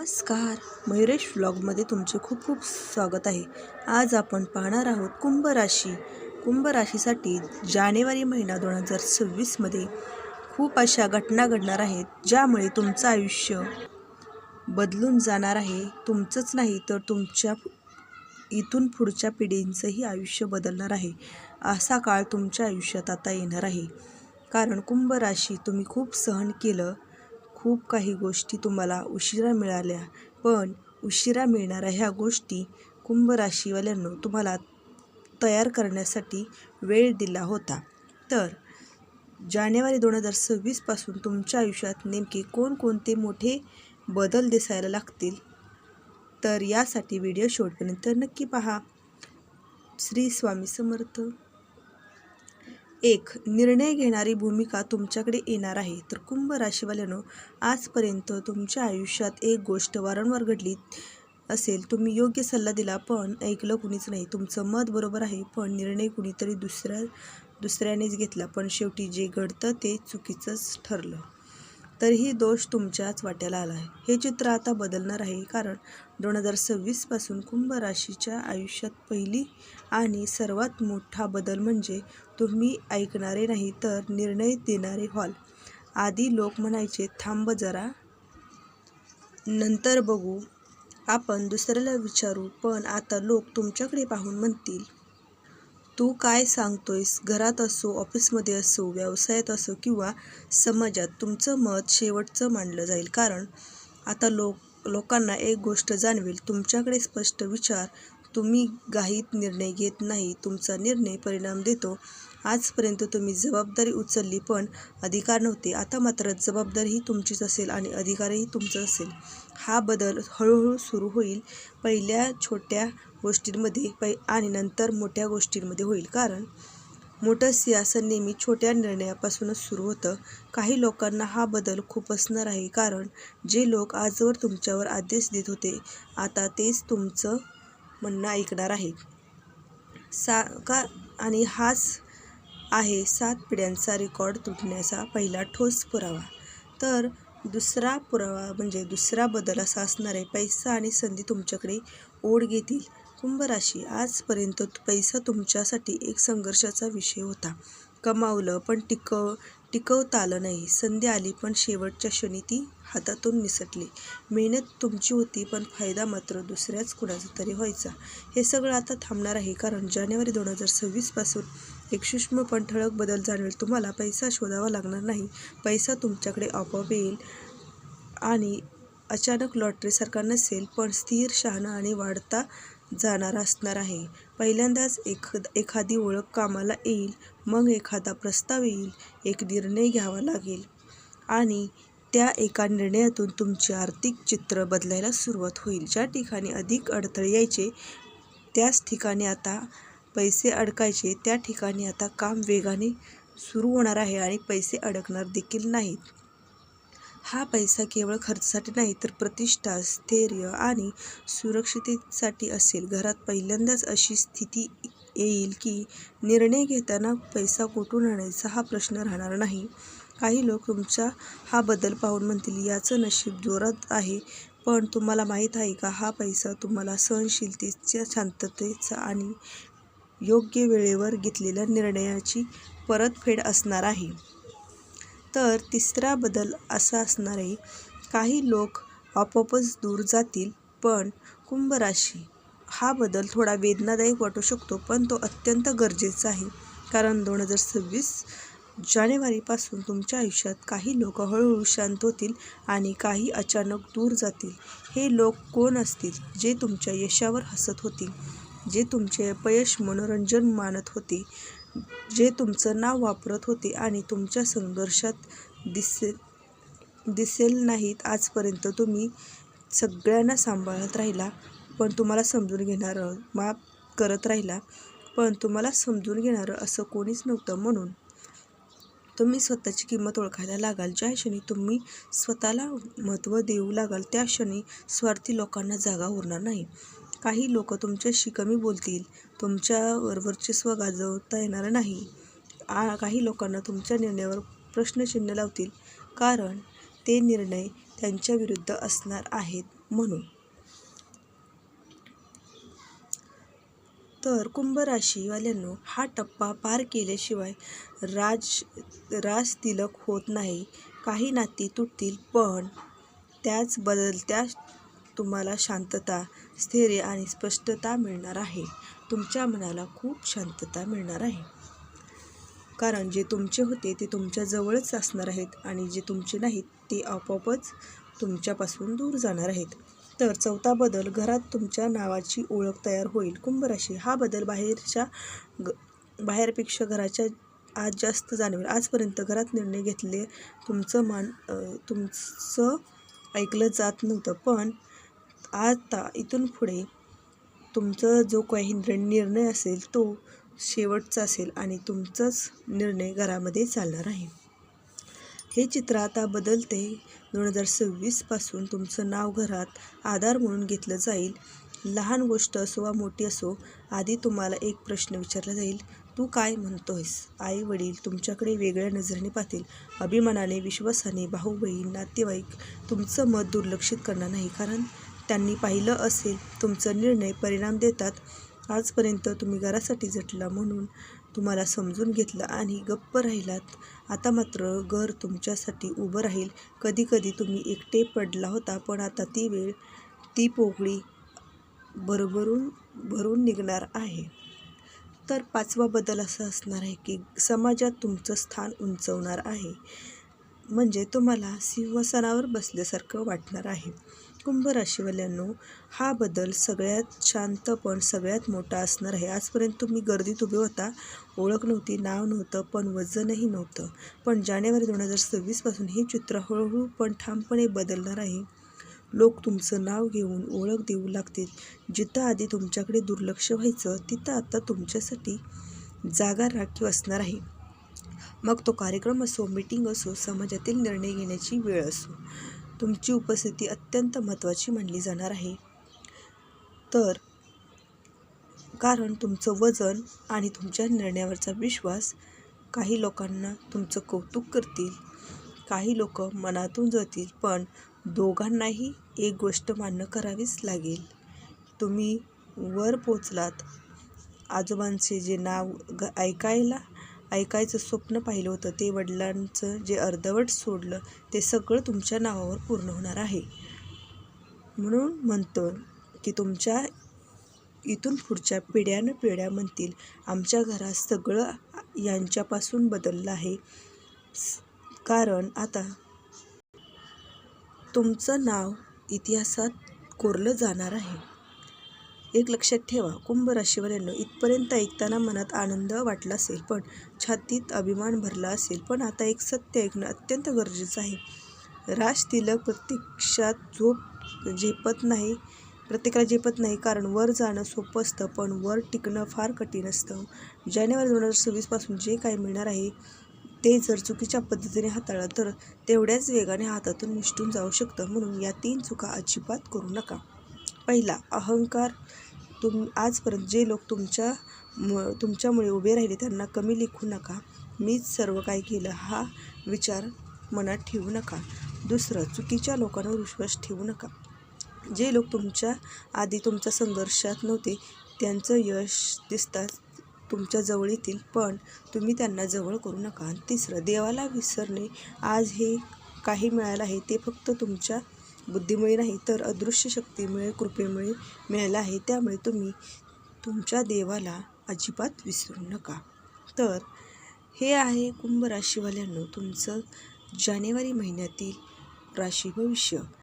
नमस्कार, मयुरेश व्लॉगमध्ये तुमचे खूप खूप स्वागत आहे. आज आपण पाहणार आहोत कुंभ राशी. कुंभ राशीसाठी जानेवारी महिना 2026मध्ये खूप अशा घटना घडणार आहेत ज्यामुळे तुमचं आयुष्य बदलून जाणार आहे. तुमचंच नाही तर तुमच्या इथून पुढच्या पिढींचंही आयुष्य बदलणार आहे. असा काळ तुमच्या आयुष्यात आता येणार आहे. कारण कुंभ राशी तुम्ही खूप सहन केलं, खूप काही गोष्टी तुम्हाला उशिरा मिळाल्या, पण उशिरा मिळणाऱ्या ह्या गोष्टी कुंभ राशीवाल्यांनो तुम्हाला तयार करण्यासाठी वेळ दिला होता. तर जानेवारी 2026 तुमच्या आयुष्यात नेमके कोणकोणते मोठे बदल दिसायला लागतील, तर यासाठी व्हिडिओ शेवटपर्यंत नक्की पहा. श्री स्वामी समर्थ. 1. निर्णय घेणारी भूमिका तुमच्याकडे येणार आहे. तर कुंभ राशीवाल्यांनो, आजपर्यंत तुमच्या आयुष्यात एक गोष्ट वारंवार घडली असेल. तुम्ही योग्य सल्ला दिला पण ऐकलं कुणीच नाही. तुमचं मत बरोबर आहे पण निर्णय कुणीतरी दुसऱ्यानेच घेतला. पण शेवटी जे घडतं ते चुकीचंच ठरलं. तरीही दोष तुमच्याच वाट्याला आला आहे. हे चित्र आता बदलणार आहे. कारण 2026 कुंभ राशीच्या आयुष्यात पहिली आणि सर्वात मोठा बदल म्हणजे तुम्ही ऐकणारे नाही तर निर्णय देणारे व्हाल. आधी लोक म्हणायचे थांब जरा, नंतर बघू, आपण दुसऱ्याला विचारू, पण आता लोक तुमच्याकडे पाहून म्हणतील तू काय सांगतोयस. घरात असो, ऑफिसमध्ये असो, व्यवसायात असो किंवा समाजात तुमचं मत शेवटचं मानलं जाईल. कारण आता लोकांना एक गोष्ट जाणवेल, तुमच्याकडे स्पष्ट विचार, तुम्ही घाईत निर्णय घेत नाही, तुमचा निर्णय परिणाम देतो. आजपर्यंत तुम्ही जबाबदारी उचलली पण अधिकार नव्हते. आता मात्र जबाबदारीही तुमचीच असेल आणि अधिकारही तुमचाच असेल. हा बदल हळूहळू सुरू होईल. पहिल्या छोट्या गोष्टींमध्ये आणि नंतर मोठ्या गोष्टींमध्ये होईल. कारण मोठं सिंहासन नेहमी छोट्या निर्णयापासूनच सुरू होतं. काही लोकांना हा बदल खूपसणार आहे. कारण जे लोक आजवर तुमच्यावर आदेश देत होते, आता तेच तुमचं म्हणणं ऐकणार आहेत. आणि हाच आहे 7 पिढ्यांचा रेकॉर्ड तुटण्याचा पहिला ठोस पुरावा. तर दुसरा पुरावा म्हणजे दुसरा बदल असा असणार आहे, पैसा आणि संधी तुमच्याकडे ओढ घेतील. कुंभ राशी, आजपर्यंत पैसा तुमच्यासाठी एक संघर्षाचा विषय होता. कमावलं पण टिकवता आलं नाही. संधी आली पण शेवटच्या क्षणी ती हातातून निसटली. मेहनत तुमची होती पण फायदा मात्र दुसऱ्याच कुणाचा तरी व्हायचा. हे सगळं आता थांबणार आहे. कारण जानेवारी 2026 एक सूक्ष्म पण ठळक बदल जाणवेल. तुम्हाला पैसा शोधावा लागणार नाही. पैसा तुमच्याकडे आपोआप येईल. आणि अचानक लॉटरीसारखा नसेल पण स्थिर, शहाणा आणि वाढता जाणारा असणार आहे. पहिल्यांदाच एखादी ओळख कामाला येईल, मग एखादा प्रस्ताव येईल, एक निर्णय घ्यावा लागेल आणि त्या एका निर्णयातून तुमचे आर्थिक चित्र बदलायला सुरुवात होईल. ज्या ठिकाणी अधिक अडथळे यायचे त्याच ठिकाणी आता पैसे अडकायचे, त्या ठिकाणी आता काम वेगाने सुरू होणार आहे आणि पैसे अडकणार देखील नाहीत. हा पैसा केवळ खर्चासाठी नाही तर प्रतिष्ठा, स्थैर्य आणि सुरक्षिततेसाठी असेल. घरात पहिल्यांदाच अशी स्थिती येईल की निर्णय घेताना पैसा कुठून आणायचा हा प्रश्न राहणार नाही. काही लोक तुमचा हा बदल पाहून म्हणतील याचं नशीब जोरात आहे. पण तुम्हाला माहीत आहे का, हा पैसा तुम्हाला सहनशीलतेचा, शांततेचा आणि योग्य वेळेवर घेतलेल्या निर्णयाची परतफेड असणार आहे. तर तिसरा बदल असा असणार आहे, काही लोक आपोआपच दूर जातील. पण कुंभ राशी, हा बदल थोडा वेदनादायक वाटू शकतो पण तो अत्यंत गरजेचा आहे. कारण 2026 जानेवारीपासून तुमच्या आयुष्यात काही लोक हळूहळू शांत होतील आणि काही अचानक दूर जातील. हे लोक कोण असतील? जे तुमच्या यशावर हसत होते, जे तुमचे अपयश मनोरंजन मानत होते, जे तुमचं नाव वापरत होते आणि तुमच्या संघर्षात दिसेल नाहीत. आजपर्यंत तुम्ही सगळ्यांना सांभाळत राहिला पण तुम्हाला समजून घेणारं, माफ करत राहिला पण तुम्हाला समजून घेणारं असं कोणीच नव्हतं. म्हणून तुम्ही स्वतःची किंमत ओळखायला लागाल. ज्या क्षणी तुम्ही स्वतःला महत्त्व देऊ लागाल त्या क्षणी स्वार्थी लोकांना जागा उरणार नाही. काही लोक तुमच्याशी कमी बोलतील, तुमच्यावर वर्चस्व गाजवता येणार नाही. काही लोकांना तुमच्या निर्णयावर प्रश्नचिन्ह लावतील कारण ते निर्णय त्यांच्या विरुद्ध असणार आहेत. म्हणून. तर कुंभ राशीवाल्यांनो, हा टप्पा पार केल्याशिवाय राज तिलक होत नाही. काही नाती तुटतील, पण त्याच बदलत्या तुम्हाला शांतता, स्थैर्य आणि स्पष्टता मिळणार आहे. तुमच्या मनाला खूप शांतता मिळणार आहे. कारण जे तुमचे होते ते तुमच्या जवळच असणार आहेत आणि जे तुमचे नाहीत ते आपोआपच तुमच्यापासून दूर जाणार आहेत. तर चौथा बदल, घरात तुमच्या नावाची ओळख तयार होईल. कुंभ राशी, हा बदल बाहेरपेक्षा घराच्या आत जास्त जाणवेल. आजपर्यंत घरात निर्णय घेतले तुमचं ऐकलं जात नव्हतं, पण आता इथून पुढे तुमचा जो काही निर्णय असेल तो शेवटचा असेल आणि तुमचाच निर्णय घरामध्ये चालणार आहे. हे चित्र आता बदलते. 2026 पासून तुमचं नाव घरात आधार म्हणून घेतलं जाईल. लहान गोष्ट असो वा मोठी असो, आधी तुम्हाला एक प्रश्न विचारला जाईल, तू काय म्हणतोयस? आई वडील तुमच्याकडे वेगळ्या नजरेने पाहतील. अभिमानाने, विश्वासाने. भाऊ बहीण, नातेवाईक तुमचं मत दुर्लक्षित करणार नाही, कारण त्यांनी पाहिलं असेल तुमचा निर्णय परिणाम देतात. आजपर्यंत तुम्ही घरासाठी झटला म्हणून तुम्हाला समजून घेतलं आणि गप्प राहिलात. आता मात्र घर तुमच्यासाठी उभं राहील. कधी कधी तुम्ही एकटे पडला होता, पण आता ती वेळ, ती पोकळी भरून निघणार आहे. तर पाचवा बदल असा असणार आहे की समाजात तुमचं स्थान उंचवणार आहे. म्हणजे तुम्हाला सिंहासनावर बसल्यासारखं वाटणार आहे. कुंभ राशीवाल्यांनो, हा बदल सगळ्यात शांत पण सगळ्यात मोठा असणार आहे. आजपर्यंत तुम्ही गर्दीत उभे होता, ओळख नव्हती, नाव नव्हतं, पण वजनही नव्हतं. पण जानेवारी 2026 पासून हे चित्र हळूहळू पण ठामपणे बदलणार आहे. लोक तुमचं नाव घेऊन ओळख देऊ लागतील. जिथं आधी तुमच्याकडे दुर्लक्ष व्हायचं, तिथं आता तुमच्यासाठी जागा राखीव असणार आहे. मग तो कार्यक्रम असो, मीटिंग असो, समाजातील निर्णय घेण्याची वेळ असो, तुमची उपस्थिती अत्यंत महत्त्वाची मानली जाणार आहे. तर कारण तुमचं वजन आणि तुमच्या निर्णयावरचा विश्वास, काही लोकांना तुमचं कौतुक करतील, काही लोक मनातून जळतील, पण दोघांनाही एक गोष्ट मान्य करावीच लागेल. तुम्ही वर पोचलात. आजोबांचे जे नाव ऐकायचं स्वप्न पाहिलं होतं, ते वडिलांचं जे अर्धवट सोडलं, ते सगळं तुमच्या नावावर पूर्ण होणार आहे. म्हणून म्हणतो की तुमच्या इथून पुढच्या पिढ्या म्हणतील, आमच्या घरात सगळं यांच्यापासून बदललं आहे. कारण आता तुमचं नाव इतिहासात कोरलं जाणार आहे. एक लक्षात ठेवा, कुंभ राशीवाल्यांनो, इथपर्यंत ऐकताना मनात आनंद वाटला असेल, पण छातीत अभिमान भरला असेल. पण आता एक सत्य ऐकणं अत्यंत गरजेचं आहे. राज तिलक प्रत्यक्षात प्रत्येकाला झेपत नाही, कारण वर जाणं सोपं असतं, पण वर टिकणं फार कठीण असतं. जानेवारी 2026 पासून जे काही मिळणार आहे ते जर चुकीच्या पद्धतीने हाताळलं तर तेवढ्याच वेगाने हातातून निसटून जाऊ शकतं. म्हणून या 3 चुका अजिबात करू नका. पहिला, अहंकार. आजपर्यंत जे लोक तुमच्यामुळे उभे राहिले त्यांना कमी लेखू नका. मीच सर्व काही केलं हा विचार मनात ठेवू नका. दुसरं, चुकीच्या लोकांवर विश्वास ठेवू नका. जे लोक तुमच्या आधी तुमच्या संघर्षात नव्हते, त्यांचं यश दिसताच तुमच्या जवळ येतील, पण तुम्ही त्यांना जवळ करू नका. आणि तिसरं, देवाला विसरणे. आज हे काही मिळालं आहे ते फक्त तुमच्या बुद्धीमुळे नाही, तर अदृश्य शक्तीमुळे, कृपेमुळे मिळालं आहे. त्यामुळे तुम्ही तुमच्या देवाला अजिबात विसरू नका. तर हे आहे कुंभ राशीवाल्यांनो तुमचं जानेवारी महिन्यातील राशी भविष्य.